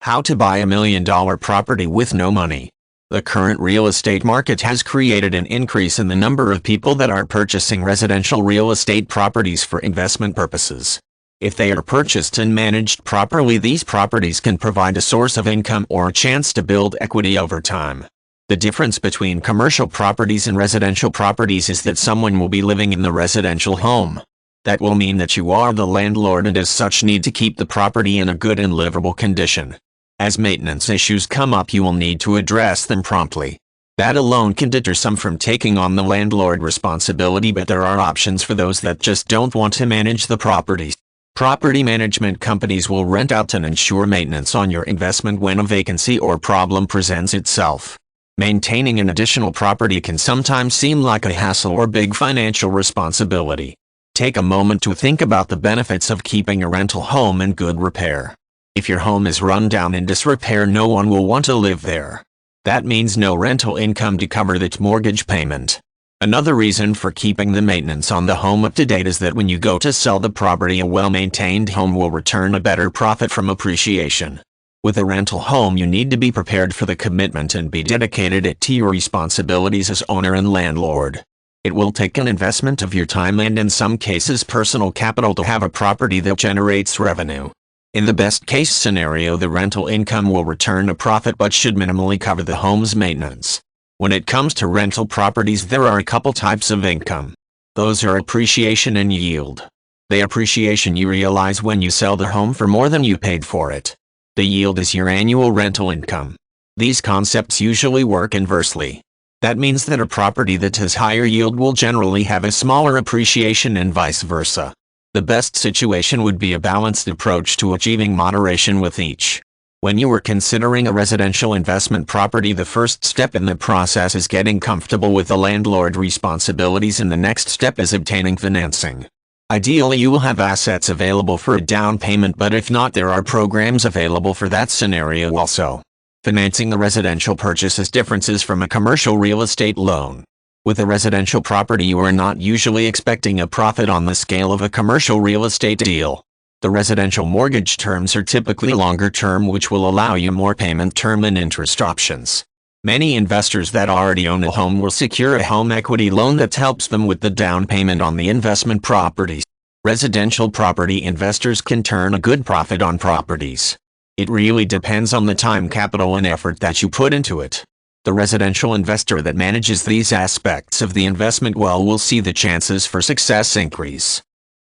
How to buy $1 million property with no money. The current real estate market has created an increase in the number of people that are purchasing residential real estate properties for investment purposes. If they are purchased and managed properly, these properties can provide a source of income or a chance to build equity over time. The difference between commercial properties and residential properties is that someone will be living in the residential home. That will mean that you are the landlord and as such need to keep the property in a good and livable condition. As maintenance issues come up, you will need to address them promptly. That alone can deter some from taking on the landlord responsibility, but there are options for those that just don't want to manage the properties. Property management companies will rent out and ensure maintenance on your investment when a vacancy or problem presents itself. Maintaining an additional property can sometimes seem like a hassle or big financial responsibility. Take a moment to think about the benefits of keeping a rental home in good repair. If your home is run down in disrepair, no one will want to live there. That means no rental income to cover that mortgage payment. Another reason for keeping the maintenance on the home up to date is that when you go to sell the property, a well-maintained home will return a better profit from appreciation. With a rental home, you need to be prepared for the commitment and be dedicated to your responsibilities as owner and landlord. It will take an investment of your time and in some cases personal capital to have a property that generates revenue. In the best case scenario, the rental income will return a profit but should minimally cover the home's maintenance. When it comes to rental properties, there are a couple types of income. Those are appreciation and yield. The appreciation you realize when you sell the home for more than you paid for it. The yield is your annual rental income. These concepts usually work inversely. That means that a property that has higher yield will generally have a smaller appreciation and vice versa. The best situation would be a balanced approach to achieving moderation with each. When you are considering a residential investment property, the first step in the process is getting comfortable with the landlord responsibilities, and the next step is obtaining financing. Ideally, you will have assets available for a down payment, but if not, there are programs available for that scenario also. Financing a residential purchase has differences from a commercial real estate loan. With a residential property, you are not usually expecting a profit on the scale of a commercial real estate deal. The residential mortgage terms are typically longer term, which will allow you more payment term and interest options. Many investors that already own a home will secure a home equity loan that helps them with the down payment on the investment properties. Residential property investors can turn a good profit on properties. It really depends on the time, capital, and effort that you put into it. The residential investor that manages these aspects of the investment well will see the chances for success increase.